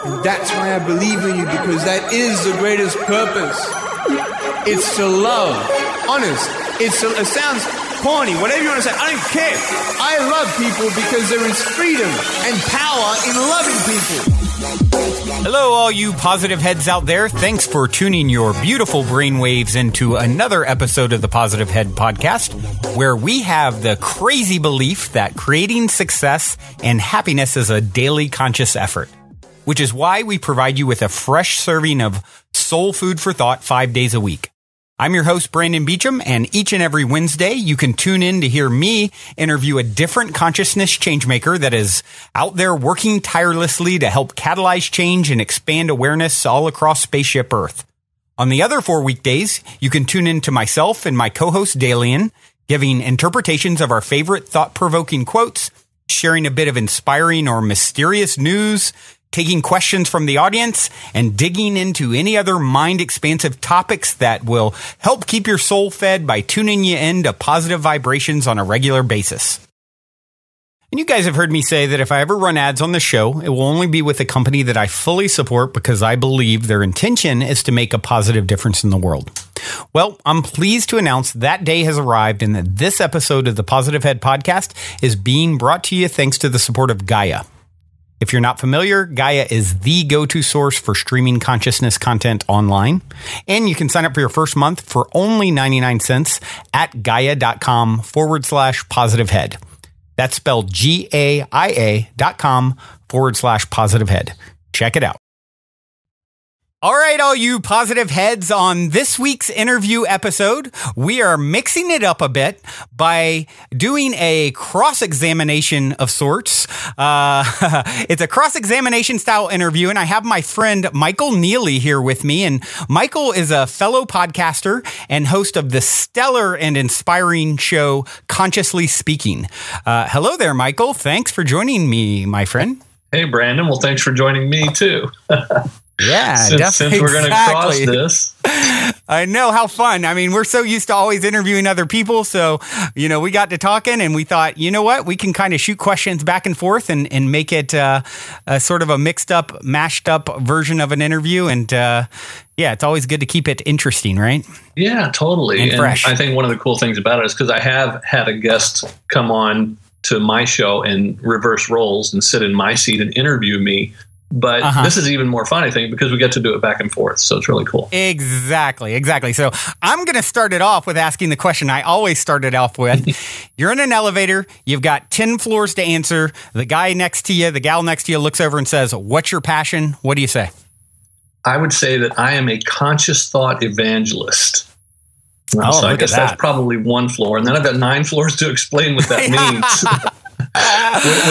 And that's why I believe in you, because that is the greatest purpose. It's to love. Honest. It sounds corny, whatever you want to say. I don't care. I love people because there is freedom and power in loving people. Hello, all you positive heads out there. Thanks for tuning your beautiful brainwaves into another episode of the Positive Head Podcast, where we have the crazy belief that creating success and happiness is a daily conscious effort, which is why we provide you with a fresh serving of soul food for thought 5 days a week. I'm your host, Brandon Beecham, and each and every Wednesday, you can tune in to hear me interview a different consciousness changemaker that is out there working tirelessly to help catalyze change and expand awareness all across Spaceship Earth. On the other 4 weekdays, you can tune in to myself and my co-host, Dalian, giving interpretations of our favorite thought-provoking quotes, sharing a bit of inspiring or mysterious news, taking questions from the audience, and digging into any other mind-expansive topics that will help keep your soul fed by tuning you into positive vibrations on a regular basis. And you guys have heard me say that if I ever run ads on the show, it will only be with a company that I fully support because I believe their intention is to make a positive difference in the world. Well, I'm pleased to announce that day has arrived and that this episode of the Positive Head Podcast is being brought to you thanks to the support of Gaia. If you're not familiar, Gaia is the go-to source for streaming consciousness content online. And you can sign up for your first month for only 99 cents at gaia.com/positivehead. That's spelled GAIA.com/positivehead. Check it out. All right, all you positive heads, on this week's interview episode, we are mixing it up a bit by doing a cross-examination of sorts. It's a cross-examination style interview, and I have my friend Michael Neeley here with me. And Michael is a fellow podcaster and host of the stellar and inspiring show Consciously Speaking. Hello there, Michael. Thanks for joining me, my friend. Hey, Brandon. Well, thanks for joining me, too. Yeah, since we're going to cross this. I know, how fun. I mean, we're so used to always interviewing other people. So, we got to talking and we thought, you know what, we can kind of shoot questions back and forth and make it a sort of a mixed up, mashed up version of an interview. And yeah, it's always good to keep it interesting, right? Yeah, totally. And fresh. I think one of the cool things about it is because I have had a guest come on to my show and reverse roles and sit in my seat and interview me. But this is even more fun, I think, because we get to do it back and forth. So it's really cool. Exactly. So I'm going to start it off with asking the question I always started off with. You're in an elevator. You've got 10 floors to answer. The guy next to you, the gal next to you looks over and says, "What's your passion?" What do you say? I would say that I am a conscious thought evangelist. Oh, so I look guess at that. That's probably one floor. And then I've got 9 floors to explain what that means.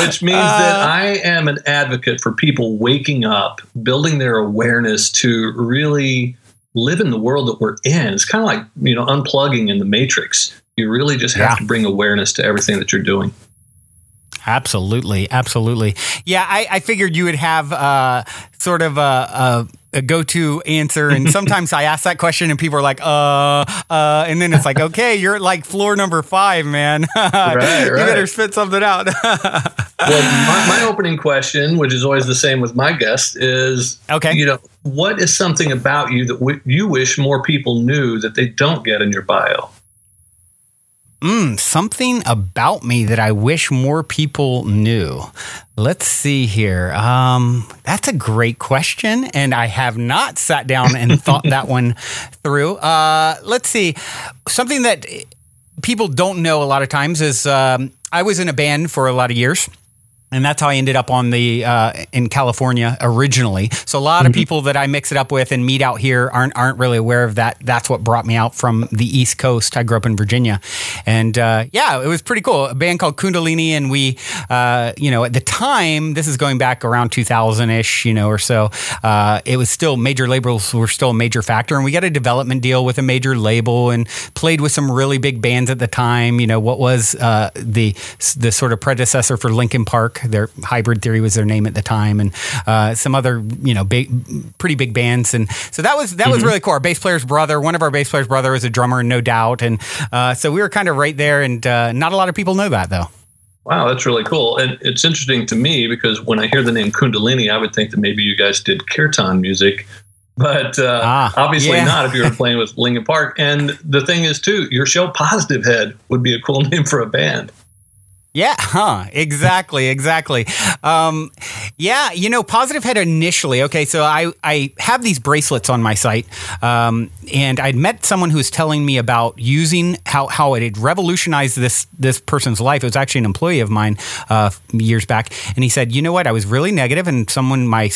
Which means that I am an advocate for people waking up, building their awareness to really live in the world that we're in. It's kind of like, unplugging in the Matrix. You really just have to bring awareness to everything that you're doing. Absolutely. Yeah, I figured you would have sort of a go-to answer. And sometimes I ask that question and people are like, and then it's like, okay, you're at like floor number 5, man. Right. You better spit something out. Well, my opening question, which is always the same with my guests, is, what is something about you that you wish more people knew that they don't get in your bio? Something about me that I wish more people knew. Let's see here. That's a great question, and I have not sat down and thought that one through. Let's see. Something that people don't know a lot of times is I was in a band for a lot of years. And that's how I ended up on the in California originally. So a lot of people that I mix it up with and meet out here aren't really aware of that. That's what brought me out from the East Coast. I grew up in Virginia, and it was pretty cool. A band called Kundalini, and we, at the time, this is going back around 2000-ish, or so. It was still, major labels were still a major factor, and we got a development deal with a major label and played with some really big bands at the time. What was the sort of predecessor for Linkin Park. Their Hybrid Theory was their name at the time, and some other pretty big bands, and so that was really cool. Our bass player's brother, one of our bass player's brother, was a drummer in No Doubt, and so we were kind of right there. And not a lot of people know that, though. Wow, that's really cool. And it's interesting to me because when I hear the name Kundalini, I would think that maybe you guys did kirtan music, but obviously not if you were playing with Linkin Park. And the thing is, too, your show Positive Head would be a cool name for a band. Yeah, exactly. Yeah, Positive Head initially. Okay, so I have these bracelets on my site, and I'd met someone who was telling me about using how it had revolutionized this person's life. It was actually an employee of mine years back, and he said, you know what, I was really negative, and my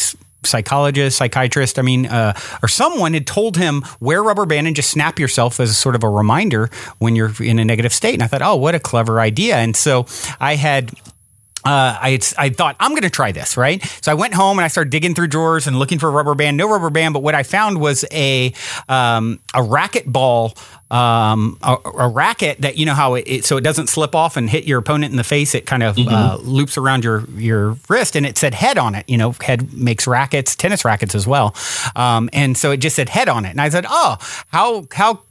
psychiatrist, or someone had told him, wear rubber band and just snap yourself as a sort of a reminder when you're in a negative state. And I thought, oh, what a clever idea. And so I thought, I'm going to try this, right? So I went home and I started digging through drawers and looking for a rubber band. No rubber band, but what I found was a racket ball, a racket that, how so it doesn't slip off and hit your opponent in the face. It kind of loops around your wrist, and it said Head on it. Head makes rackets, tennis rackets as well. And so it just said Head on it. And I said, oh, how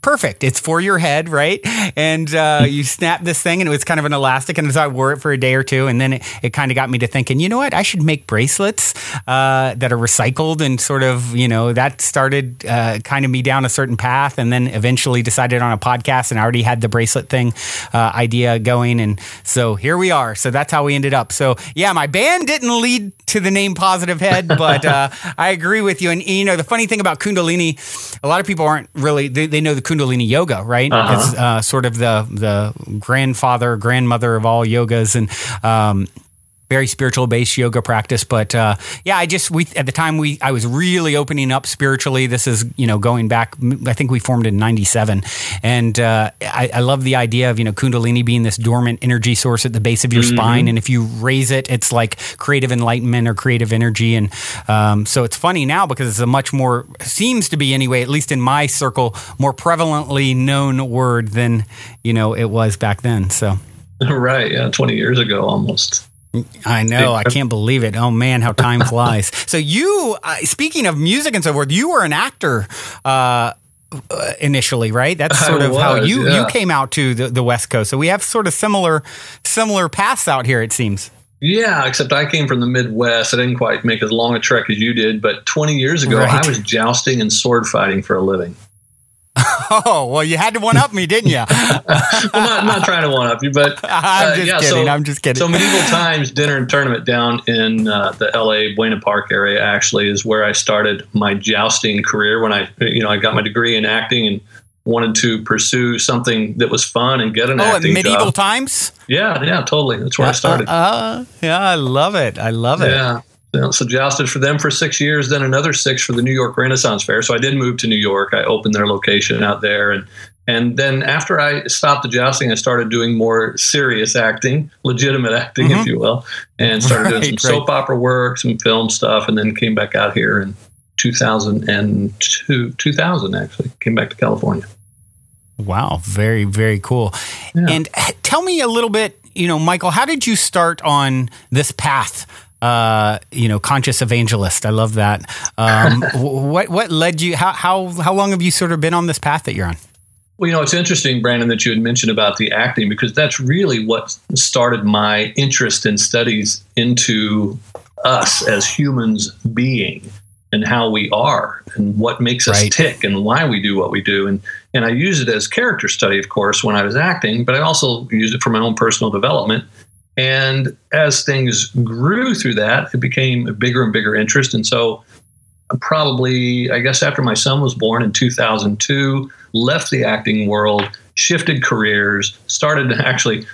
perfect. It's for your head, right? And you snap this thing, and it was kind of an elastic, and so I wore it for a day or two, and then it kind of got me to thinking, you know what? I should make bracelets that are recycled, and sort of, that started kind of me down a certain path, and then eventually decided on a podcast, and I already had the bracelet thing idea going, and so here we are. So that's how we ended up. So yeah, my band didn't lead to the name Positive Head, but I agree with you. And the funny thing about Kundalini, a lot of people aren't really, they know the Kundalini yoga, right? It's sort of the grandmother of all yogas, and very spiritual based yoga practice. But at the time I was really opening up spiritually. This is, going back, I think we formed in 97. And I love the idea of, Kundalini being this dormant energy source at the base of your spine. And if you raise it, it's like creative enlightenment or creative energy. And so it's funny now because it's a much more, seems to be anyway, at least in my circle, more prevalently known word than, it was back then. So. Right. Yeah. 20 years ago almost. I know. I can't believe it. Oh, man, how time flies. So you, speaking of music and so forth, you were an actor initially, right? That's sort of how you came out to the West Coast. So we have sort of similar paths out here, it seems. Yeah, except I came from the Midwest. I didn't quite make as long a trek as you did. But 20 years ago, I was jousting and sword fighting for a living. Oh, well, you had to one-up me, didn't you? Well, not trying to one-up you, but I'm just kidding. So Medieval Times Dinner and Tournament down in the L.A. Buena Park area actually is where I started my jousting career when I got my degree in acting and wanted to pursue something that was fun and get an acting at Medieval job. Times? Yeah, totally. That's where I started. Yeah, I love it. Yeah. So jousted for them for 6 years, then another 6 for the New York Renaissance Fair. So I did move to New York. I opened their location out there. And then after I stopped the jousting, I started doing more serious acting, legitimate acting, if you will, and started doing some soap opera work, some film stuff, and then came back out here in 2000 actually, came back to California. Wow. Very, very cool. Yeah. And tell me a little bit, Michael, how did you start on this path? Conscious evangelist. I love that. What led you? How long have you sort of been on this path that you're on? Well, it's interesting, Brandon, that you had mentioned about the acting, because that's really what started my interest in studies into us as humans being and how we are and what makes us tick and why we do what we do. And I use it as character study, of course, when I was acting, but I also used it for my own personal development. And as things grew through that, it became a bigger and bigger interest. And so probably, I guess, after my son was born in 2002, left the acting world, shifted careers, started to actually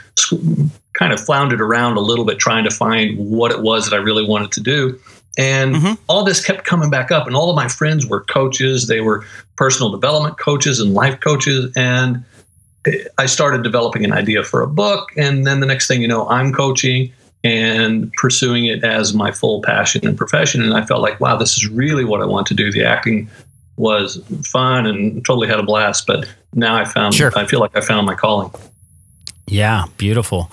kind of floundered around a little bit trying to find what it was that I really wanted to do. And all this kept coming back up. And all of my friends were coaches. They were personal development coaches and life coaches. And I started developing an idea for a book, and then the next thing you know, I'm coaching and pursuing it as my full passion and profession. And I felt like, wow, this is really what I want to do. The acting was fun and totally had a blast, but now I feel like I found my calling. Yeah, beautiful.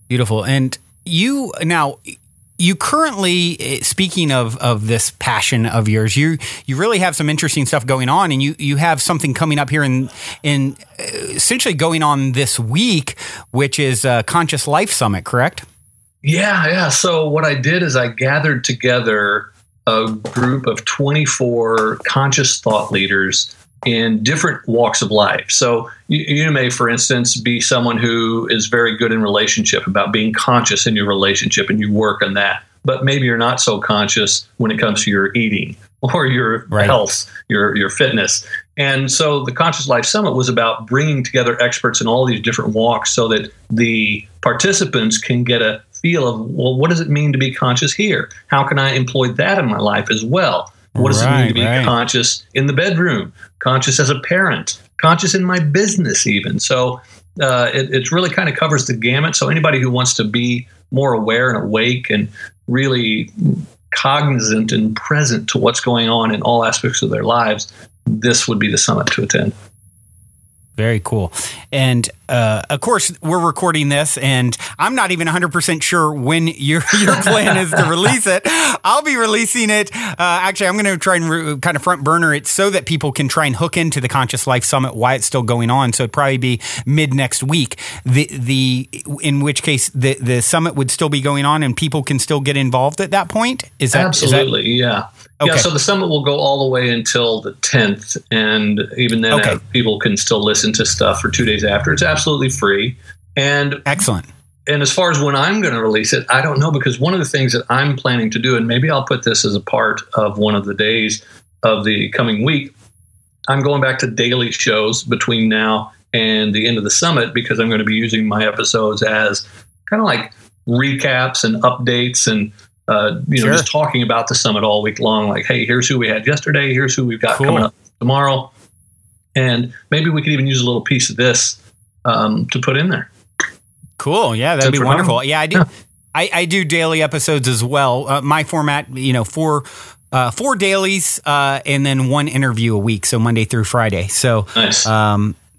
And you now, you currently, speaking of this passion of yours, you really have some interesting stuff going on, and you have something coming up here in essentially going on this week, which is a Conscious Life Summit, correct? Yeah. So what I did is I gathered together a group of 24 conscious thought leaders in different walks of life. So you may, for instance, be someone who is very good in relationship, about being conscious in your relationship, and you work on that. But maybe you're not so conscious when it comes to your eating or your health, your fitness. And so the Conscious Life Summit was about bringing together experts in all these different walks so that the participants can get a feel of, well, what does it mean to be conscious here? How can I employ that in my life as well? What does it mean to be conscious in the bedroom, conscious as a parent, conscious in my business even? So it really kind of covers the gamut. So anybody who wants to be more aware and awake and really cognizant and present to what's going on in all aspects of their lives, this would be the summit to attend. Very cool. And of course, we're recording this, and I'm not even 100% sure when your plan is to release it. I'll be releasing it. Actually, I'm going to try and kind of front burner it so that people can try and hook into the Conscious Life Summit while it's still going on. So it'd probably be mid next week. In which case the summit would still be going on, and people can still get involved at that point. Is that absolutely? Yeah. Okay. Yeah, so the summit will go all the way until the 10th, and even then people can still listen to stuff for 2 days after. It's absolutely free. And excellent. And as far as when I'm going to release it, I don't know, because one of the things that I'm planning to do, and maybe I'll put this as a part of one of the days of the coming week, I'm going back to daily shows between now and the end of the summit, because I'm going to be using my episodes as kind of like recaps and updates and just talking about the summit all week long. Like, hey, here's who we had yesterday. Here's who we've got coming up tomorrow. And maybe we could even use a little piece of this to put in there. Cool. Yeah, that'd be wonderful. Yeah, I do. Yeah. I do daily episodes as well. My format, 4 dailies and then 1 interview a week. So Monday through Friday. So nice.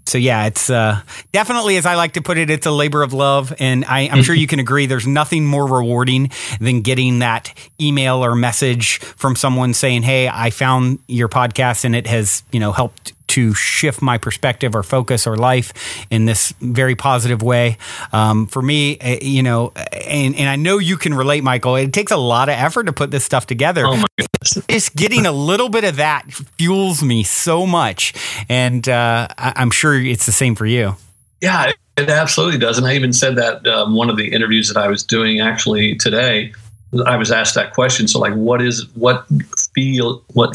So yeah, it's definitely, as I like to put it, it's a labor of love. And I'm sure you can agree there's nothing more rewarding than getting that email or message from someone saying, hey, I found your podcast and it has, helped to shift my perspective or focus or life in this very positive way. For me, and I know you can relate, Michael, it takes a lot of effort to put this stuff together. Oh my goodness. Just getting a little bit of that fuels me so much. And I'm sure it's the same for you. Yeah, it absolutely does. And I even said that one of the interviews that I was doing actually today, I was asked that question. So like, what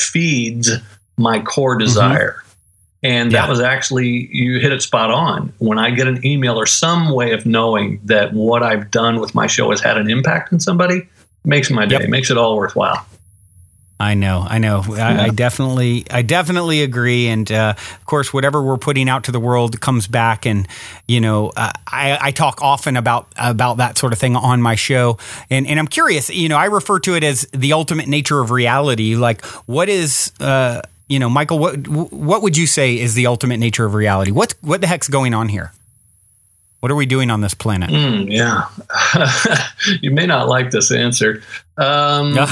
feeds my core desire? Mm-hmm. And that was actually, you hit it spot on. When I get an email or some way of knowing that what I've done with my show has had an impact on somebody, it makes my day, makes it all worthwhile. I know. Yeah. I definitely agree. And of course, whatever we're putting out to the world comes back. And I talk often about that sort of thing on my show. And I'm curious. I refer to it as the ultimate nature of reality. Like, what is Michael, what would you say is the ultimate nature of reality? What the heck's going on here? What are we doing on this planet? Yeah. You may not like this answer. Well, and of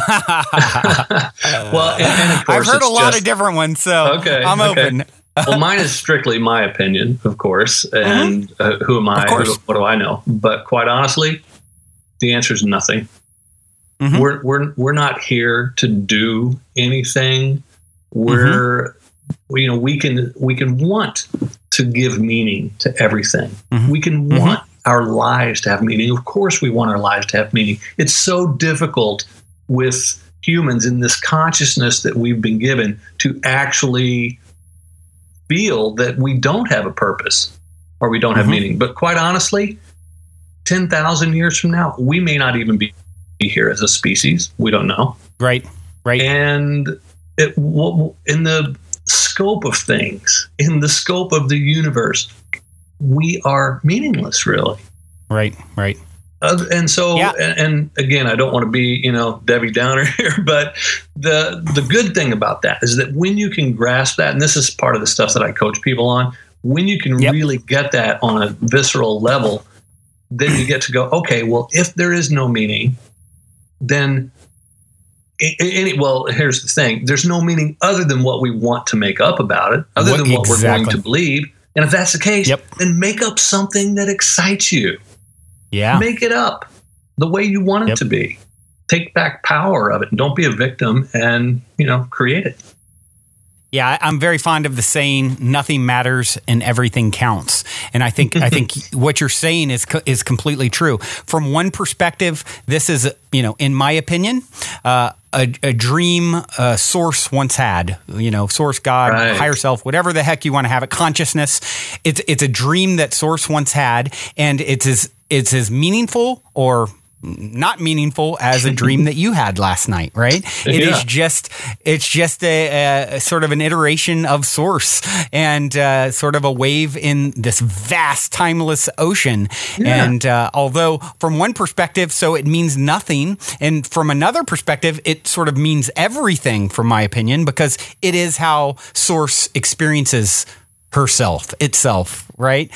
course, I've heard a lot of different ones, so I'm open. Well, mine is strictly my opinion, of course. And who am I? What do I know? But quite honestly, the answer is nothing. Mm-hmm. We're not here to do anything. We can want to give meaning to everything. Mm-hmm. We can want our lives to have meaning. Of course, we want our lives to have meaning. It's so difficult with humans in this consciousness that we've been given to actually feel that we don't have a purpose or we don't have meaning. But quite honestly, 10,000 years from now, we may not even be here as a species. We don't know. Right. And in the scope of things, in the scope of the universe, we are meaningless, really. Right. And so, and again, I don't want to be, Debbie Downer here, but the good thing about that is that when you can grasp that, and this is part of the stuff that I coach people on, when you can really get that on a visceral level, then you get to go, okay, well, if there is no meaning, then well, here's the thing. There's no meaning other than what we want to make up about it, other than what we're going to believe. And if that's the case, then make up something that excites you. Yeah. Make it up the way you want it to be. Take back power of it. And don't be a victim and, create it. Yeah, I'm very fond of the saying, nothing matters and everything counts. And I think what you're saying is completely true. From one perspective, this is, in my opinion, a dream source once had, source, God, higher self, whatever the heck you want to have it, consciousness. It's a dream that source once had, and it's as meaningful or not meaningful as a dream that you had last night, right? It's just a sort of an iteration of source and sort of a wave in this vast, timeless ocean. Yeah. And although from one perspective, so it means nothing, and from another perspective, it sort of means everything, from my opinion, because it is how source experiences itself, right?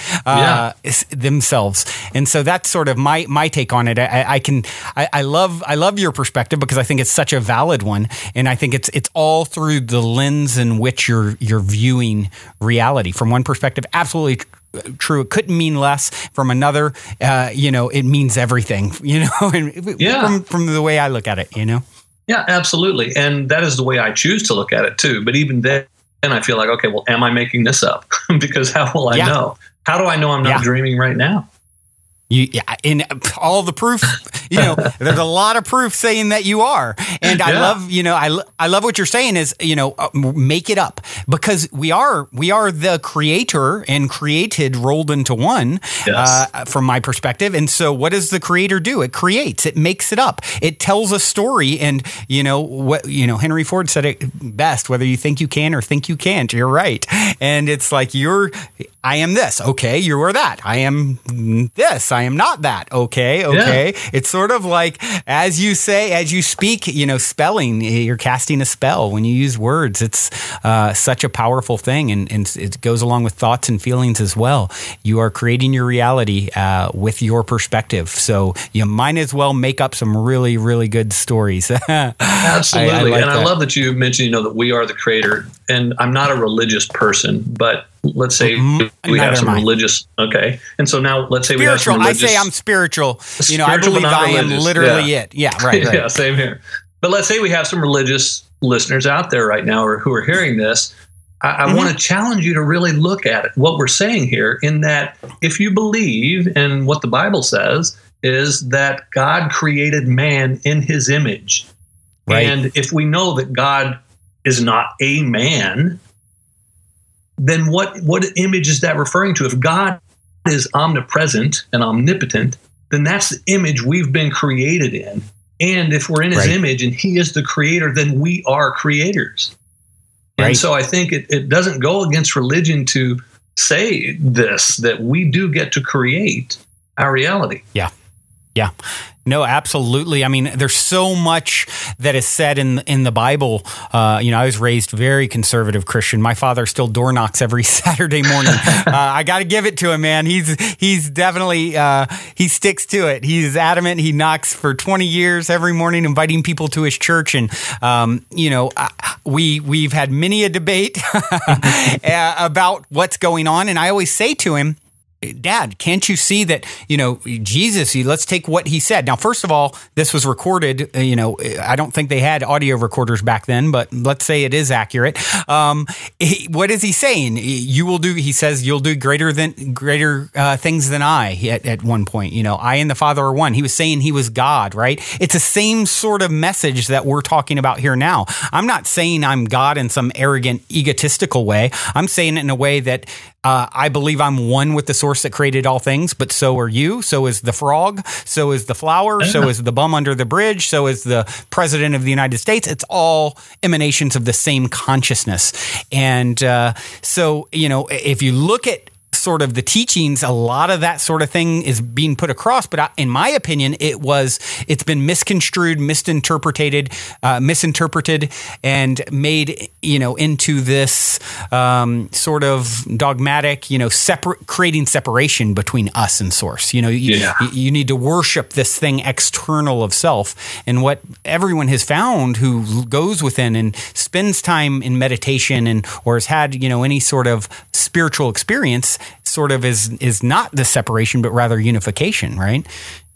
Themselves. And so that's sort of my take on it. I love your perspective because I think it's such a valid one. And I think it's all through the lens in which you're viewing reality. From one perspective, absolutely true. It couldn't mean less. From another, it means everything, from the way I look at it, Yeah, absolutely. And that is the way I choose to look at it too. But even then, and I feel like, okay, well, am I making this up? Because how will I know? How do I know I'm not dreaming right now? In all the proof, there's a lot of proof saying that you are. And I love, I love what you're saying is, make it up, because we are the creator and created rolled into one, from my perspective. And so what does the creator do? It creates, it makes it up. It tells a story. And Henry Ford said it best, whether you think you can or think you can't, you're right. And it's like, I am this. Okay. You are that. I am this. I am not that. Okay. Yeah. It's sort of like, as you speak, spelling, you're casting a spell when you use words. It's such a powerful thing. And it goes along with thoughts and feelings as well. You are creating your reality with your perspective. So you might as well make up some really, really good stories. Absolutely. I love that you mentioned, that we are the creator. And I'm not a religious person, but let's say we have some religious. Okay. And so now let's say we have some religious. I say I'm spiritual. I believe I am literally it. Yeah. Right. Yeah. Same here. But let's say we have some religious listeners out there right now or who are hearing this. I want to challenge you to really look at it, what we're saying here, in that if you believe in what the Bible says is that God created man in his image. Right. And if we know that God is not a man, then what image is that referring to? If God is omnipresent and omnipotent, then that's the image we've been created in. And if we're in his image and he is the creator, then we are creators. Right. And so I think it doesn't go against religion to say this, that we do get to create our reality. Yeah. Yeah. No, absolutely. I mean, there's so much that is said in the Bible. I was raised very conservative Christian. My father still door knocks every Saturday morning. I got to give it to him, man. He's definitely, he sticks to it. He's adamant. He knocks for 20 years every morning, inviting people to his church. And, we've had many a debate about what's going on. And I always say to him, Dad, can't you see that, Jesus, let's take what he said. Now, first of all, this was recorded, I don't think they had audio recorders back then, but let's say it is accurate. What is he saying? He says, you'll do greater things than I at one point. I and the Father are one. He was saying he was God, right? It's the same sort of message that we're talking about here now. I'm not saying I'm God in some arrogant, egotistical way. I'm saying it in a way that I believe I'm one with the source that created all things, but so are you. So is the frog. So is the flower. So is the bum under the bridge. So is the president of the United States. It's all emanations of the same consciousness. And so, if you look at sort of the teachings, a lot of that sort of thing is being put across. But in my opinion, it's been misconstrued, misinterpreted, and made, into this sort of dogmatic, creating separation between us and source. You need to worship this thing external of self. And what everyone has found who goes within and spends time in meditation or has had, any sort of spiritual experience sort of is not the separation, but rather unification, right?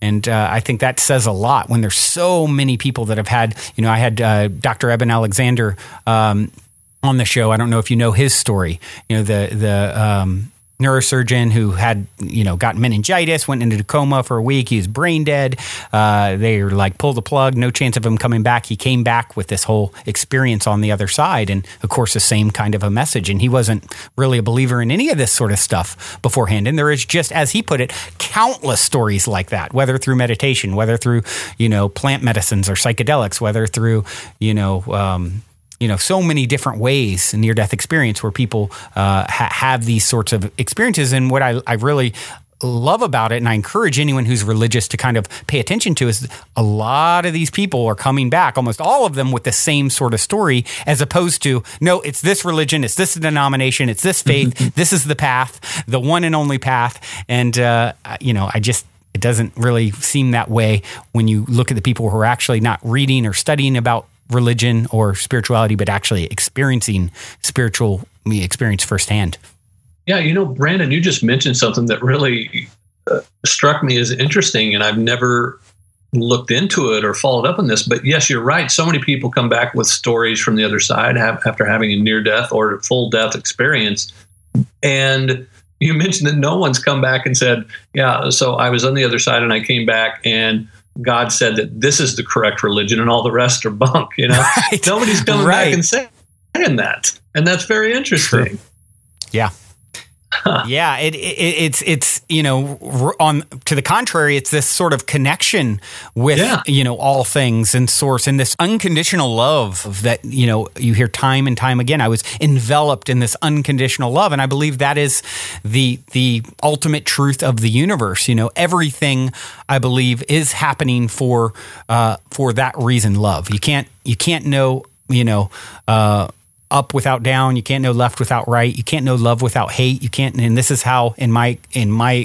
And I think that says a lot when there's so many people that have had, I had Dr. Eben Alexander on the show. I don't know if you know his story, the neurosurgeon who had, got meningitis, went into a coma for a week. He was brain dead. They were like, pull the plug, no chance of him coming back. He came back with this whole experience on the other side. And of course, the same kind of a message. And he wasn't really a believer in any of this sort of stuff beforehand. And there is just, as he put it, countless stories like that, whether through meditation, whether through, plant medicines or psychedelics, whether through, so many different ways in near-death experience where people have these sorts of experiences. And what I really love about it, and I encourage anyone who's religious to kind of pay attention to, is a lot of these people are coming back, almost all of them, with the same sort of story, as opposed to, no, it's this religion, it's this denomination, it's this faith, this is the path, the one and only path. And, it doesn't really seem that way when you look at the people who are actually not reading or studying about religion or spirituality, but actually experiencing spiritual experience firsthand. Yeah, Brandon, you just mentioned something that really struck me as interesting, and I've never looked into it or followed up on this. But yes, you're right. So many people come back with stories from the other side after having a near-death or full-death experience. And you mentioned that no one's come back and said, yeah, so I was on the other side and I came back and God said that this is the correct religion and all the rest are bunk, Right. Nobody's coming back and saying that. And that's very interesting. True. Yeah. Yeah, it's on to the contrary, it's this sort of connection with all things and source, and this unconditional love that you hear time and time again. I was enveloped in this unconditional love, and I believe that is the ultimate truth of the universe. Everything, I believe, is happening for that reason. Love. You can't know up without down. You can't know left without right. You can't know love without hate. You can't, and this is how, in my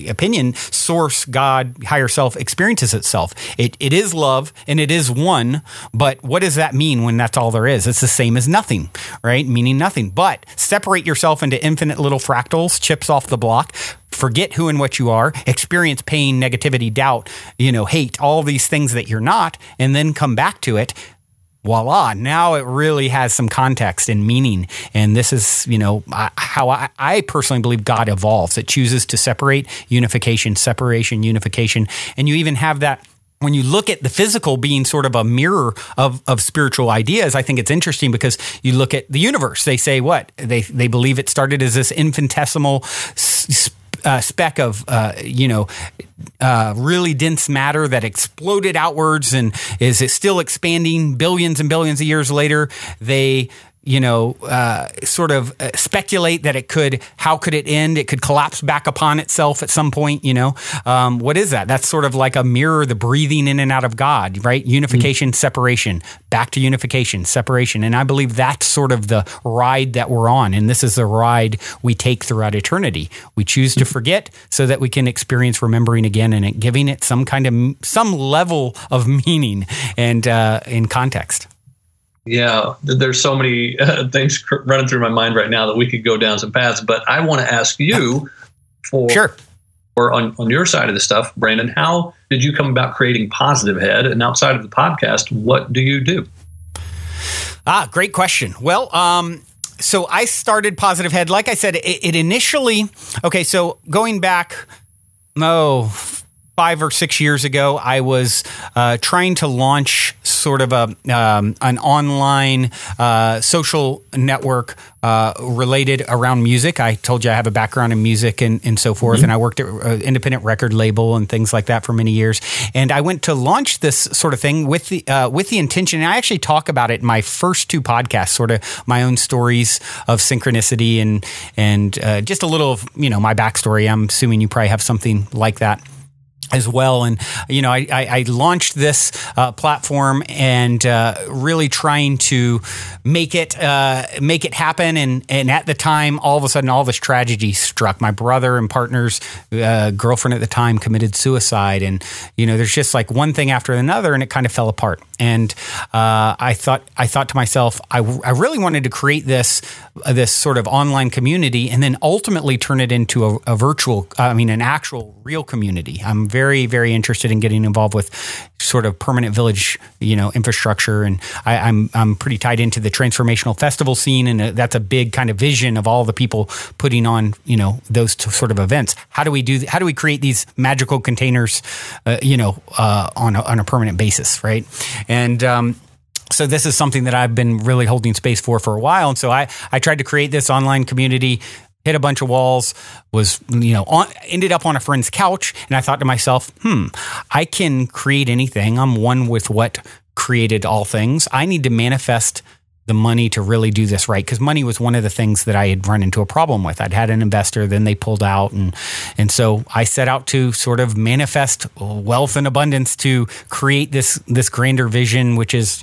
opinion, source, God, higher self experiences itself. It is love and it is one, but what does that mean when that's all there is? It's the same as nothing, right? Meaning nothing. But separate yourself into infinite little fractals, chips off the block. Forget who and what you are, experience pain, negativity, doubt, hate, all these things that you're not, and then come back to it. Voila, now it really has some context and meaning. And this is, how I personally believe God evolves. It chooses to separate, unification, separation, unification. And you even have that when you look at the physical being sort of a mirror of spiritual ideas. I think it's interesting because you look at the universe. They say what? They believe it started as this infinitesimal speck of, really dense matter that exploded outwards, and is it still expanding billions and billions of years later? They sort of speculate that how could it end? It could collapse back upon itself at some point, What is that? That's sort of like a mirror, the breathing in and out of God, right? Unification, separation, back to unification, separation. And I believe that's sort of the ride that we're on. And this is the ride we take throughout eternity. We choose to forget so that we can experience remembering again, and giving it some level of meaning and in context. Yeah, there's so many things running through my mind right now that we could go down some paths, but I want to ask you or on your side of the stuff, Brandon, how did you come about creating Positive Head? And outside of the podcast, what do you do? Great question. Well, so I started Positive Head. Like I said, it initially, so going back, 5 or 6 years ago, I was trying to launch sort of an online social network related around music. I told you I have a background in music and so forth, and I worked at an independent record label and things like that for many years. And I went to launch this sort of thing with the intention, and I actually talk about it in my first 2 podcasts, sort of my own stories of synchronicity and just a little of, my backstory. I'm assuming you probably have something like that as well. And, I launched this platform and really trying to make it happen. And at the time, all of a sudden, all this tragedy struck. My brother and partner's girlfriend at the time committed suicide. And, there's just like one thing after another, and it kind of fell apart. And I thought to myself, I really wanted to create this sort of online community and then ultimately turn it into an actual real community. I'm very, very interested in getting involved with sort of permanent village, infrastructure. And I'm pretty tied into the transformational festival scene. And that's a big kind of vision of all the people putting on, those sort of events. How do we create these magical containers, on a permanent basis, right? And so this is something that I've been really holding space for a while. And so I tried to create this online community, hit a bunch of walls, ended up on a friend's couch. And I thought to myself, I can create anything. I'm one with what created all things. I need to manifest the money to really do this right. Because money was one of the things that I had run into a problem with. I'd had an investor, then they pulled out. And so I set out to sort of manifest wealth and abundance to create this grander vision, which is,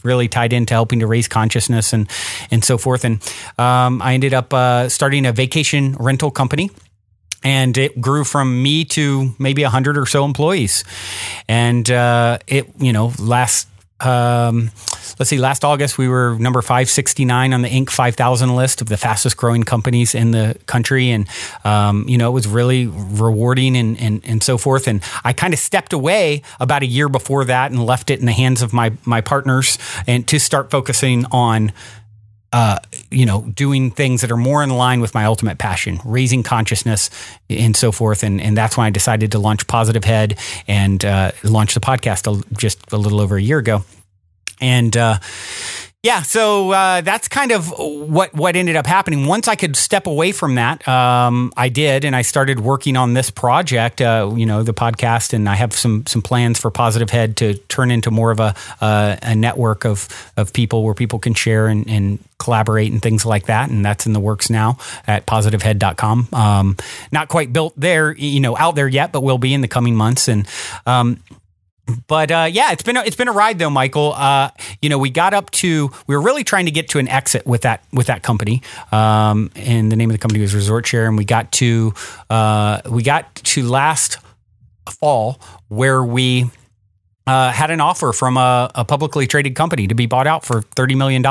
really tied into helping to raise consciousness and so forth. And I ended up starting a vacation rental company. And it grew from me to maybe 100 or so employees. And last August, we were number 569 on the Inc. 5,000 list of the fastest growing companies in the country. And, it was really rewarding and so forth. And I kind of stepped away about a year before that and left it in the hands of my partners and to start focusing on doing things that are more in line with my ultimate passion, raising consciousness and so forth. And that's when I decided to launch Positive Head and launch the podcast just a little over a year ago. And so that's kind of what ended up happening. Once I could step away from that, I did, and I started working on this project, the podcast, and I have some plans for Positive Head to turn into more of a network of people where people can share and collaborate and things like that. And that's in the works now at positivehead.com. Not quite built there, out there yet, but will be in the coming months. And, it's been a ride though, Michael. We were really trying to get to an exit with that company. And the name of the company was Resort Share. And we got to last fall where we had an offer from a publicly traded company to be bought out for $30 million.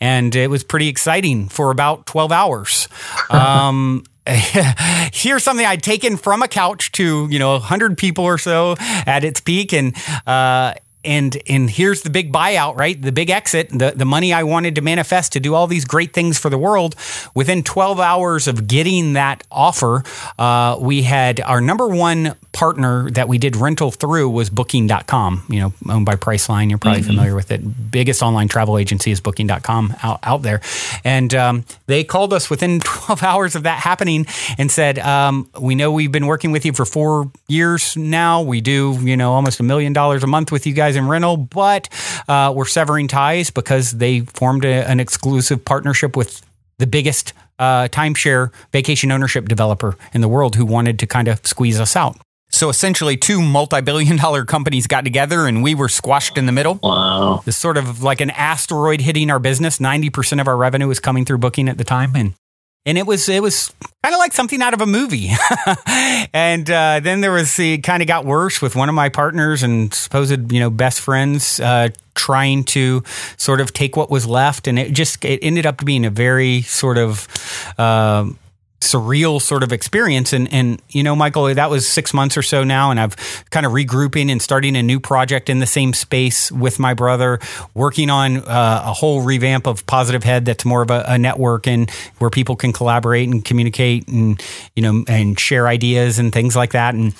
And it was pretty exciting for about 12 hours. Here's something I'd taken from a couch to, 100 people or so at its peak. And here's the big buyout, right? The big exit, the money I wanted to manifest to do all these great things for the world. Within 12 hours of getting that offer, we had our number one partner that we did rental through was Booking.com, owned by Priceline. You're probably familiar with it. Biggest online travel agency is Booking.com out there. And they called us within 12 hours of that happening and said, we know we've been working with you for 4 years now. We do, almost $1 million a month with you guys in rental, but we're severing ties because they formed an exclusive partnership with the biggest timeshare vacation ownership developer in the world who wanted to kind of squeeze us out. So essentially 2 multi-billion-dollar companies got together and we were squashed in the middle. Wow. It's sort of like an asteroid hitting our business. 90% of our revenue was coming through Booking at the time. And it was kind of like something out of a movie. And then it kind of got worse with one of my partners and supposed, best friends trying to sort of take what was left. And it ended up being a very sort of surreal sort of experience. And Michael, that was 6 months or so now. And I've kind of regrouping and starting a new project in the same space with my brother, working on a whole revamp of Positive Head that's more of a network and where people can collaborate and communicate and, and share ideas and things like that. And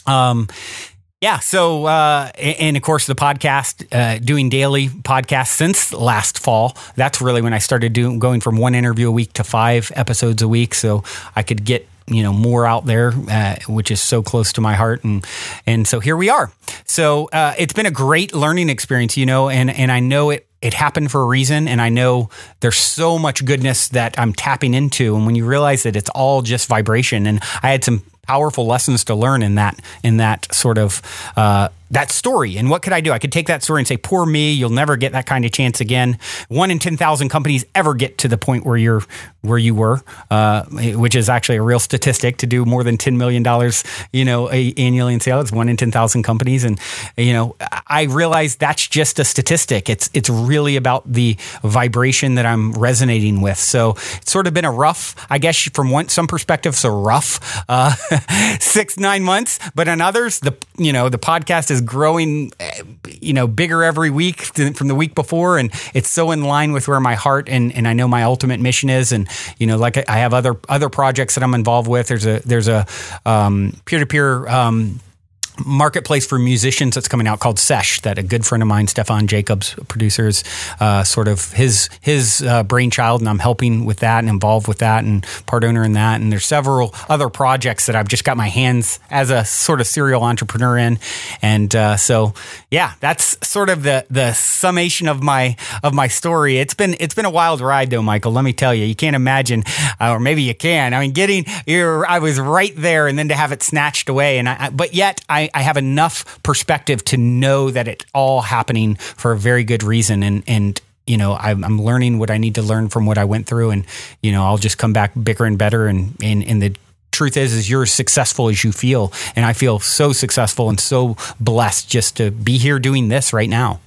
Yeah. So, and of course, the podcast, doing daily podcasts since last fall. That's really when I started going from 1 interview a week to 5 episodes a week. So I could get, more out there, which is so close to my heart. And so here we are. So, it's been a great learning experience, and I know it happened for a reason. And I know there's so much goodness that I'm tapping into. And when you realize that it's all just vibration, and I had some powerful lessons to learn in that sort of, that story. And what could I do? I could take that story and say, poor me, you'll never get that kind of chance again. 1 in 10,000 companies ever get to the point where you were, which is actually a real statistic, to do more than $10 million, annually in sales. It's 1 in 10,000 companies. And, I realize that's just a statistic. It's really about the vibration that I'm resonating with. So it's sort of been a rough, I guess from some perspectives, a rough 6-9 months, but on others, the podcast is growing, bigger every week from the week before. And it's so in line with where my heart and I know my ultimate mission is. And, like I have other projects that I'm involved with. There's a peer-to-peer, marketplace for musicians that's coming out called Sesh, that a good friend of mine, Stefan Jacobs, producer, is sort of his brainchild, and I'm helping with that and involved with that and part owner in that. And there's several other projects that I've just got my hands as a sort of serial entrepreneur in. And so yeah, that's sort of the summation of my story. It's been a wild ride though, Michael. Let me tell you, you can't imagine, or maybe you can. I mean, I was right there, and then to have it snatched away, but yet I have enough perspective to know that it's all happening for a very good reason. And I'm learning what I need to learn from what I went through. And, I'll just come back bigger and better. And the truth is you're as successful as you feel. And I feel so successful and so blessed just to be here doing this right now.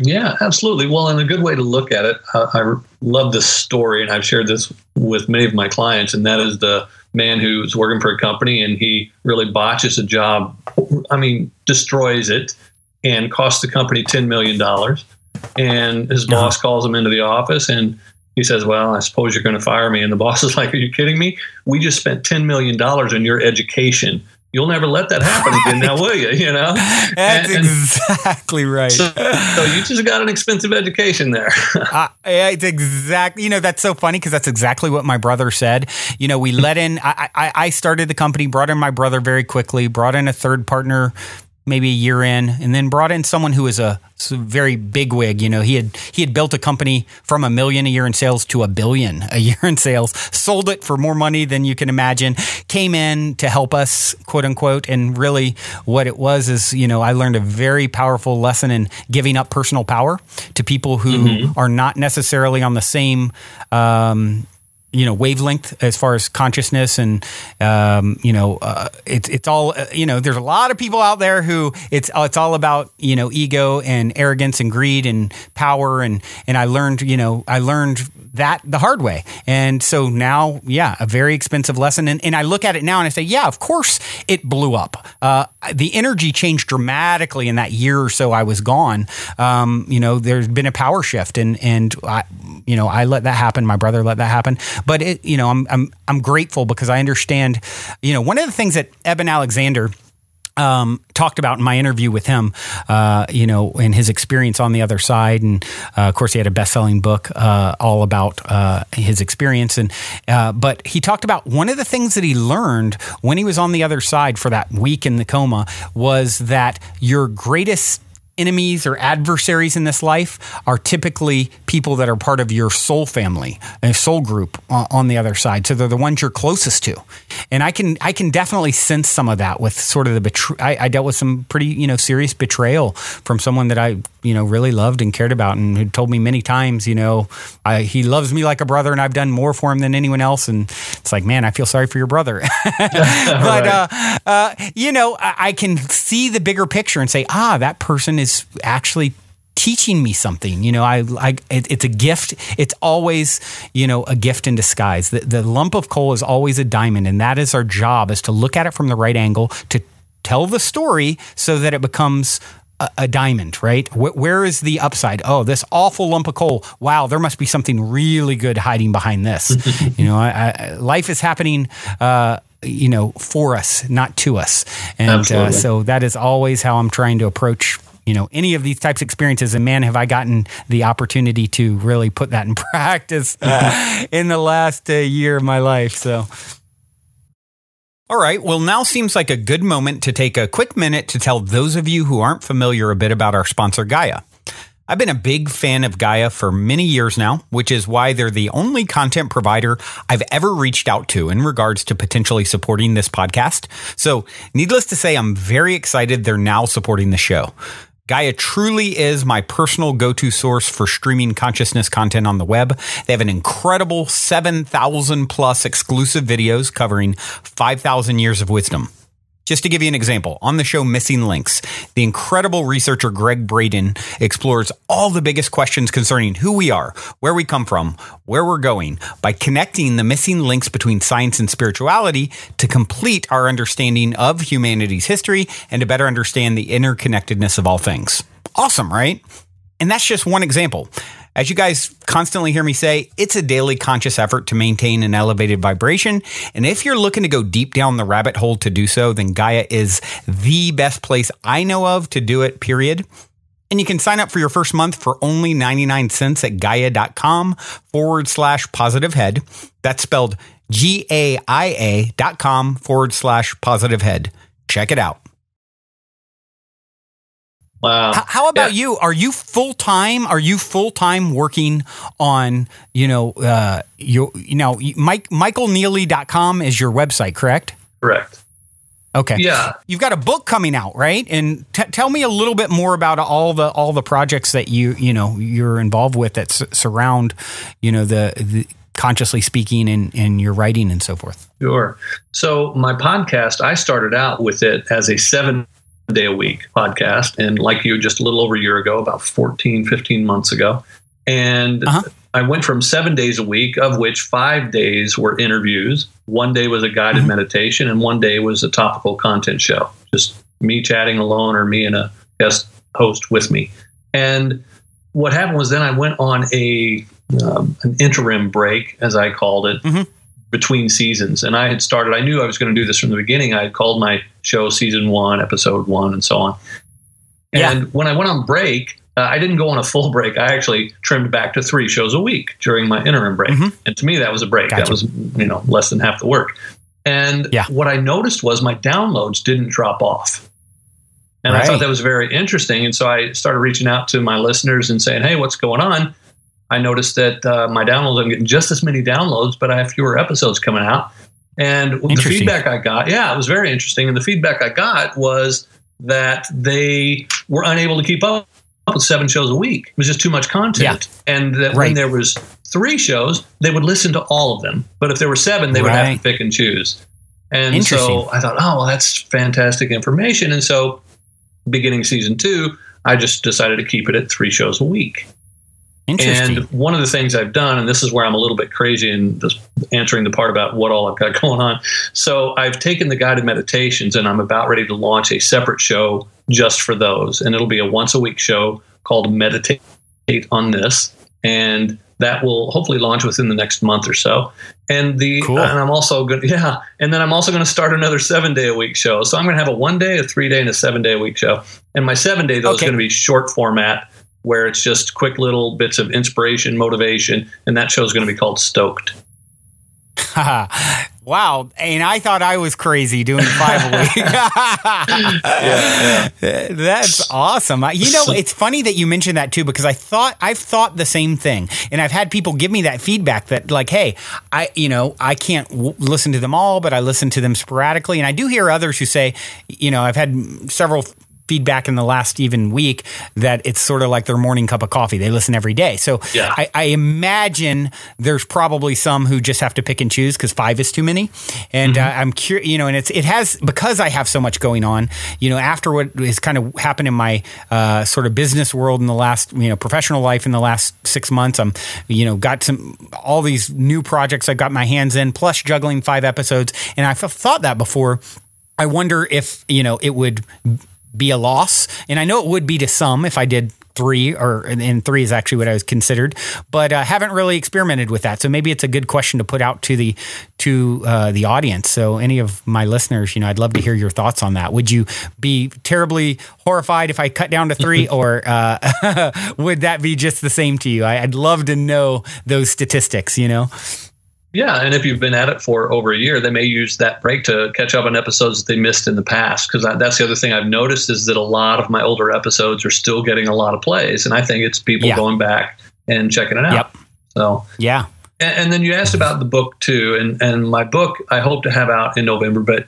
Yeah, absolutely. Well, and a good way to look at it, I love this story, and I've shared this with many of my clients, and that is the man who's working for a company and he really botches a job. Destroys it and costs the company $10 million. And his boss calls him into the office and he says, well, I suppose you're going to fire me. And the boss is like, are you kidding me? We just spent $10 million on your education. You'll never let that happen again now, will you? That's exactly right. So you just got an expensive education there. It's exactly, that's so funny because that's exactly what my brother said. We let in, I started the company, brought in my brother very quickly, brought in a third partner maybe a year in, and then brought in someone who was a very big wig. He had built a company from $1 million a year in sales to $1 billion a year in sales, sold it for more money than you can imagine, came in to help us, quote unquote. And really what it was is, I learned a very powerful lesson in giving up personal power to people who are not necessarily on the same, wavelength as far as consciousness. And, it's all, there's a lot of people out there who it's all about, ego and arrogance and greed and power. And I learned that the hard way. And so now, a very expensive lesson. And I look at it now and I say, yeah, of course it blew up. The energy changed dramatically in that year or so I was gone. There's been a power shift and I let that happen. My brother let that happen. But I'm grateful because I understand, one of the things that Eben Alexander talked about in my interview with him, and his experience on the other side. And of course, he had a best-selling book all about his experience. And but he talked about one of the things that he learned when he was on the other side for that week in the coma was that your greatest enemies or adversaries in this life are typically people that are part of your soul family, a soul group on the other side. So they're the ones you're closest to. And I can definitely sense some of that with sort of the I dealt with some pretty, serious betrayal from someone that I, really loved and cared about and who told me many times, he loves me like a brother and I've done more for him than anyone else. And it's like, man, I feel sorry for your brother. But, I can see the bigger picture and say, that person is actually teaching me something. It's a gift. It's always, a gift in disguise. The lump of coal is always a diamond, and that is our job, is to look at it from the right angle, to tell the story so that it becomes a diamond, right? Where is the upside? Oh, this awful lump of coal. Wow, there must be something really good hiding behind this. Life is happening for us, not to us. And so that is always how I'm trying to approach any of these types of experiences. And man, have I gotten the opportunity to really put that in practice in the last year of my life. So. All right. Well, now seems like a good moment to take a quick minute to tell those of you who aren't familiar a bit about our sponsor, Gaia. I've been a big fan of Gaia for many years now, which is why they're the only content provider I've ever reached out to in regards to potentially supporting this podcast. So needless to say, I'm very excited they're now supporting the show. Gaia truly is my personal go-to source for streaming consciousness content on the web. They have an incredible 7,000 plus exclusive videos covering 5,000 years of wisdom. Just to give you an example, on the show Missing Links, the incredible researcher Greg Braden explores all the biggest questions concerning who we are, where we come from, where we're going, by connecting the missing links between science and spirituality to complete our understanding of humanity's history and to better understand the interconnectedness of all things. Awesome, right? And that's just one example. As you guys constantly hear me say, it's a daily conscious effort to maintain an elevated vibration. And if you're looking to go deep down the rabbit hole to do so, then Gaia is the best place I know of to do it, period. And you can sign up for your first month for only 99 cents at gaia.com/positivehead. That's spelled GAIA.com/positivehead. Check it out. Wow. How about you? Are you full time? Are you full time working on, michaelneeley.com is your website, correct? Correct. Okay. Yeah. You've got a book coming out, right? And tell me a little bit more about all the projects that you're involved with that surround, the consciously speaking and your writing and so forth. Sure. So my podcast, I started out with it as a 7-day-a-week podcast. And like you, just a little over a year ago, about 15 months ago. And I went from 7 days a week, of which 5 days were interviews. 1 day was a guided meditation, and 1 day was a topical content show. Just me chatting alone or me and a guest host with me. And what happened was then I went on an interim break, as I called it, between seasons. And I knew I was going to do this from the beginning. I had called my show Season 1, Episode 1, and so on. And when I went on break, I didn't go on a full break. I actually trimmed back to 3 shows a week during my interim break. And to me, that was a break. Gotcha. That was, less than half the work. And what I noticed was my downloads didn't drop off. And I thought that was very interesting. And so I started reaching out to my listeners and saying, hey, what's going on? I noticed that my downloads, I'm getting just as many downloads, but I have fewer episodes coming out. And the feedback I got, it was very interesting. And the feedback I got was that they were unable to keep up with 7 shows a week. It was just too much content. And that when there was 3 shows, they would listen to all of them. But if there were 7, they would have to pick and choose. And so I thought, that's fantastic information. And so beginning season 2, I just decided to keep it at 3 shows a week. And one of the things I've done, and this is where I'm a little bit crazy in this, answering the part about what all I've got going on. So I've taken the guided meditations and I'm about ready to launch a separate show just for those. And it'll be a once a week show called Meditate on This. And that will hopefully launch within the next month or so. And and I'm also going to, and then I'm also going to start another 7-day-a-week show. So I'm going to have a 1 day, a 3 day, and a 7-day-a-week show. And my 7 day, though, is going to be short format, where it's just quick little bits of inspiration, motivation, and that show is going to be called Stoked. Wow. And I thought I was crazy doing 5 a week. That's awesome. It's funny that you mentioned that too, because I've thought the same thing. And I've had people give me that feedback that like, hey, I can't listen to them all, but I listen to them sporadically. And I do hear others who say, I've had several feedback in the last even week that it's sort of like their morning cup of coffee. They listen every day. So I imagine there's probably some who just have to pick and choose because 5 is too many. And I'm curious, and it has, because I have so much going on, after what has kind of happened in my sort of business world in the last, professional life in the last 6 months, I'm, got all these new projects I've got my hands in, plus juggling 5 episodes. And I've thought that before. I wonder if, it would be a loss. And I know it would be to some if I did 3, and 3 is actually what I was considered, but haven't really experimented with that. So maybe it's a good question to put out to the audience. So any of my listeners, I'd love to hear your thoughts on that. Would you be terribly horrified if I cut down to 3, or would that be just the same to you? I'd love to know those statistics, Yeah, and if you've been at it for over a year, they may use that break to catch up on episodes that they missed in the past. Because that's the other thing I've noticed is that a lot of my older episodes are still getting a lot of plays, and I think it's people going back and checking it out. Yep. So yeah. And then you asked about the book too, and my book I hope to have out in November, but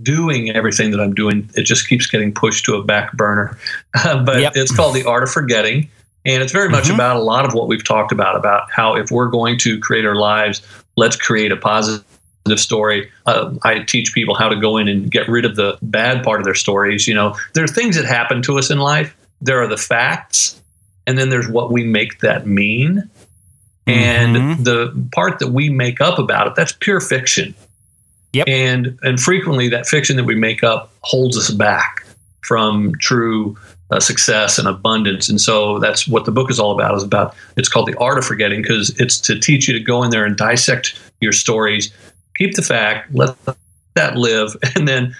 doing everything that I'm doing, it just keeps getting pushed to a back burner. But it's called The Art of Forgetting, and it's very much about a lot of what we've talked about how if we're going to create our lives, let's create a positive story. I teach people how to go in and get rid of the bad part of their stories. There are things that happen to us in life. There are the facts, and then there's what we make that mean. And the part that we make up about it, that's pure fiction. Yep. And frequently that fiction that we make up holds us back from true success and abundance. And so that's what the book is all about. It's called The Art of Forgetting, because it's to teach you to go in there and dissect your stories, keep the fact, let that live, and then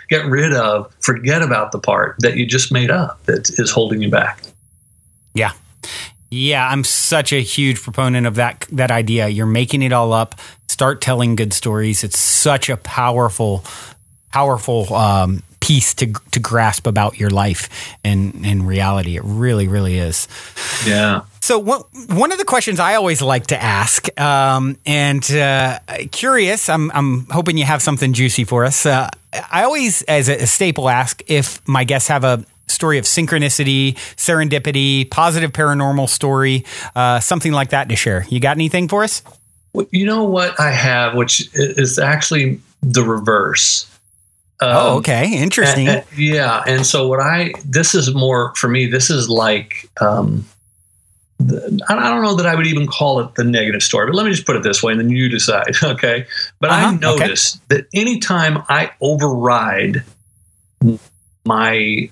forget about the part that you just made up that is holding you back. Yeah. Yeah, I'm such a huge proponent of that idea. You're making it all up. Start telling good stories. It's such a powerful piece to grasp about your life and reality. It really, really is. Yeah. So one of the questions I always like to ask, curious, I'm hoping you have something juicy for us. I always, as a staple, ask if my guests have a story of synchronicity, serendipity, positive paranormal story, something like that to share. You got anything for us? Well, you know what I have, which is actually the reverse. Okay. Interesting. And so this is more for me, this is like, I don't know that I would even call it the negative story, but let me just put it this way and then you decide. Okay. But I noticed that anytime I override my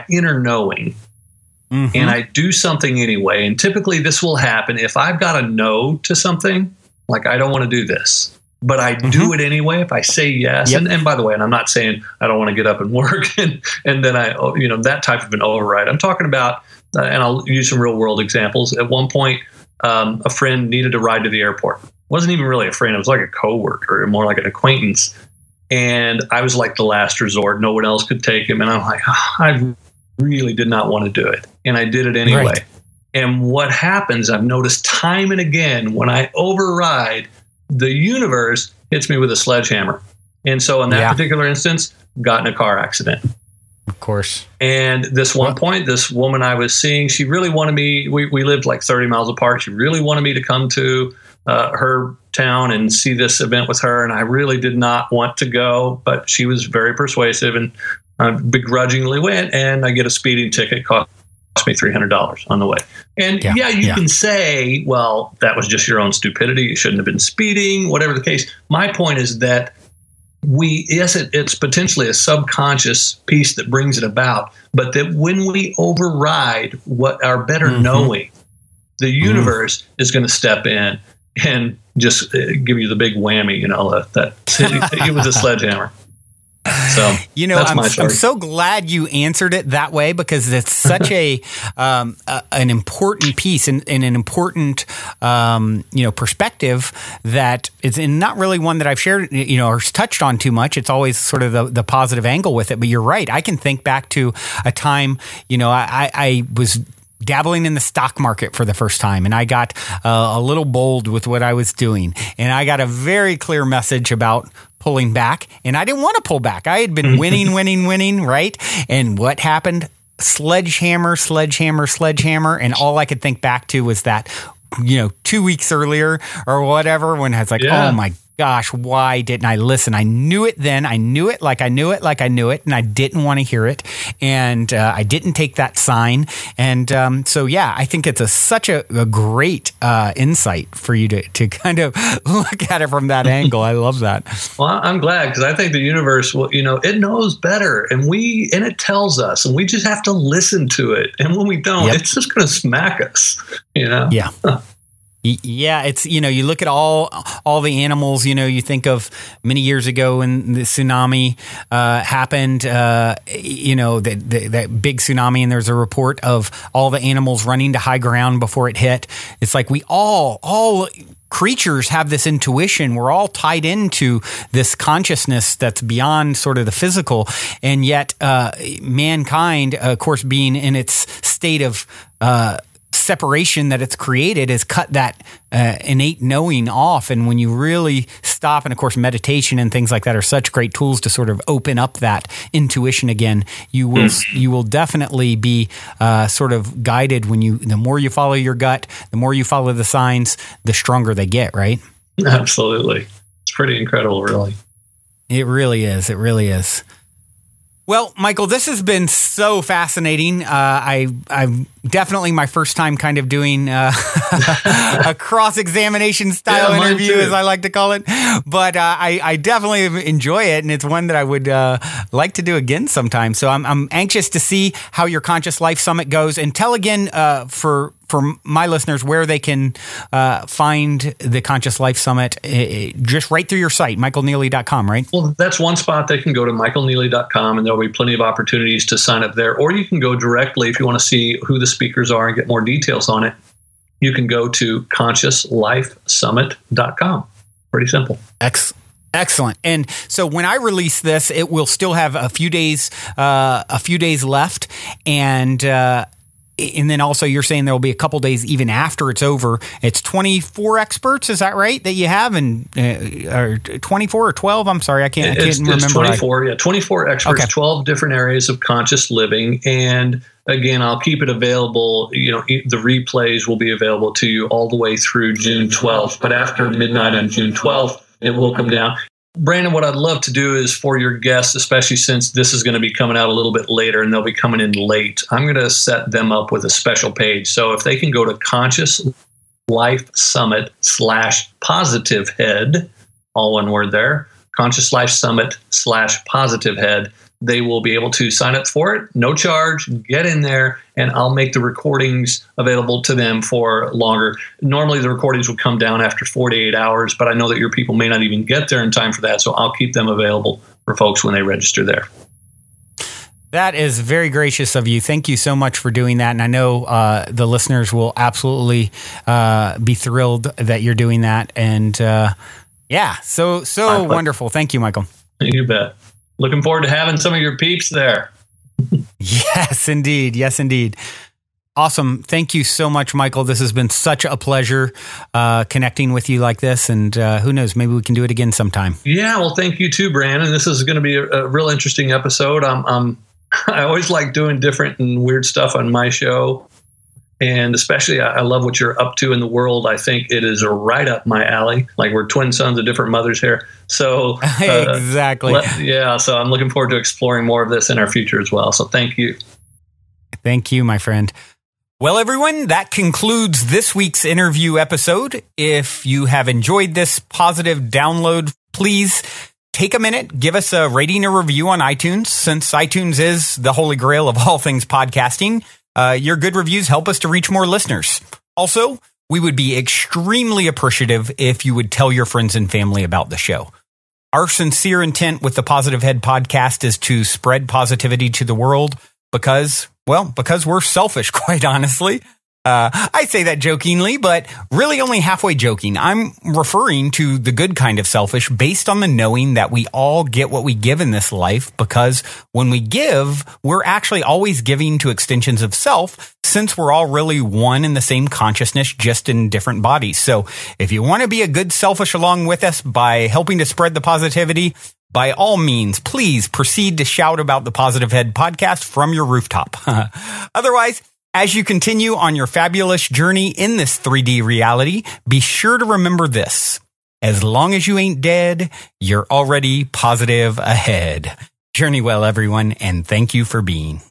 inner knowing and I do something anyway, and typically this will happen if I've got a no to something, like I don't want to do this, but I do it anyway. If I say yes, and by the way, and I'm not saying I don't want to get up and work and then that type of an override. I'm talking about, and I'll use some real world examples. At one point, a friend needed a ride to the airport. Wasn't even really a friend. It was like a coworker, or more like an acquaintance. And I was like the last resort. No one else could take him. And I'm like, I really did not want to do it. And I did it anyway. Right. And what happens, I've noticed time and again, when I override, the universe hits me with a sledgehammer. And so in that particular instance, got in a car accident. Of course. And this one point, this woman I was seeing, she really wanted me, we lived like 30 miles apart. She really wanted me to come to her town and see this event with her. And I really did not want to go, but she was very persuasive, and I begrudgingly went, and I get a speeding ticket, cost me $300 on the way. And you can say, well, that was just your own stupidity. You shouldn't have been speeding, whatever the case. My point is that it's potentially a subconscious piece that brings it about, but that when we override what our better knowing, the universe is going to step in and just give you the big whammy, that hit you with a sledgehammer. So, I'm so glad you answered it that way, because it's such an important piece and an important, perspective that is not really one that I've shared, or touched on too much. It's always sort of the positive angle with it. But you're right. I can think back to a time, I was dabbling in the stock market for the first time, and I got a little bold with what I was doing, and I got a very clear message about pulling back, and I didn't want to pull back. I had been winning, right? And what happened? Sledgehammer, and all I could think back to was that 2 weeks earlier or whatever, when I was like, oh my gosh, why didn't I listen? I knew it then. I knew it like I knew it like I knew it, and I didn't want to hear it. And I didn't take that sign. And so, yeah, I think it's such a great insight for you to kind of look at it from that angle. I love that. Well, I'm glad, because I think the universe, it knows better, and it tells us, and we just have to listen to it. And when we don't, it's just going to smack us, Yeah. Yeah, it's, you look at all the animals, you think of many years ago when the tsunami happened, that big tsunami, and there's a report of all the animals running to high ground before it hit. It's like we all creatures have this intuition. We're all tied into this consciousness that's beyond sort of the physical. And yet mankind, of course, being in its state of separation that it's created, has cut that innate knowing off. And when you really stop, and of course meditation and things like that are such great tools to sort of open up that intuition again, you will definitely be sort of guided the more you follow your gut, the more you follow the signs, the stronger they get, right? Absolutely. It's pretty incredible, really. It really is. It really is. Well, Michael, this has been so fascinating. I'm definitely my first time kind of doing a cross-examination style interview, as I like to call it. But I definitely enjoy it, and it's one that I would like to do again sometime. So I'm anxious to see how your Conscious Life Summit goes. And tell again for my listeners where they can find the Conscious Life Summit, just right through your site, michaelneeley.com, right? Well, that's one spot. They can go to michaelneeley.com, and there'll be plenty of opportunities to sign up there. Or you can go directly, if you want to see who the speakers are and get more details on it, you can go to consciouslifesummit.com. Pretty simple. Excellent. And so when I release this, it will still have a few days left. And then also you're saying there will be a couple days even after it's over. It's 24 experts, is that right, that you have? And or 24 or 12? I'm sorry, I can't remember. It's 24, 24 experts, okay. 12 different areas of conscious living. And again, I'll keep it available. The replays will be available to you all the way through June 12th. But after midnight on June 12th, it will come down. Brandon, what I'd love to do is for your guests, especially since this is going to be coming out a little bit later and they'll be coming in late, I'm going to set them up with a special page. So if they can go to Conscious Life Summit /positive head, all one word there, Conscious Life Summit /positive head, they will be able to sign up for it, no charge, get in there, and I'll make the recordings available to them for longer. Normally the recordings will come down after 48 hours, but I know that your people may not even get there in time for that, so I'll keep them available for folks when they register there. That is very gracious of you. Thank you so much for doing that. And I know the listeners will absolutely be thrilled that you're doing that. And so wonderful. Thank you, Michael. You bet. Looking forward to having some of your peeps there. Yes, indeed. Yes, indeed. Awesome. Thank you so much, Michael. This has been such a pleasure connecting with you like this. And who knows, maybe we can do it again sometime. Yeah, well, thank you too, Brandon. This is going to be a real interesting episode. I always like doing different and weird stuff on my show. And especially, I love what you're up to in the world. I think it is right up my alley. Like we're twin sons of different mothers here. So exactly. So I'm looking forward to exploring more of this in our future as well. So thank you. Thank you, my friend. Well, everyone, that concludes this week's interview episode. If you have enjoyed this positive download, please take a minute, give us a rating or review on iTunes, since iTunes is the holy grail of all things podcasting. Your good reviews help us to reach more listeners. Also, we would be extremely appreciative if you would tell your friends and family about the show. Our sincere intent with the Positive Head podcast is to spread positivity to the world because we're selfish, quite honestly. I say that jokingly, but really only halfway joking. I'm referring to the good kind of selfish based on the knowing that we all get what we give in this life, because when we give, we're actually always giving to extensions of self, since we're all really one in the same consciousness, just in different bodies. So if you want to be a good selfish along with us by helping to spread the positivity, by all means, please proceed to shout about the Positive Head podcast from your rooftop. Otherwise, as you continue on your fabulous journey in this 3D reality, be sure to remember this. As long as you ain't dead, you're already positive ahead. Journey well, everyone, and thank you for being.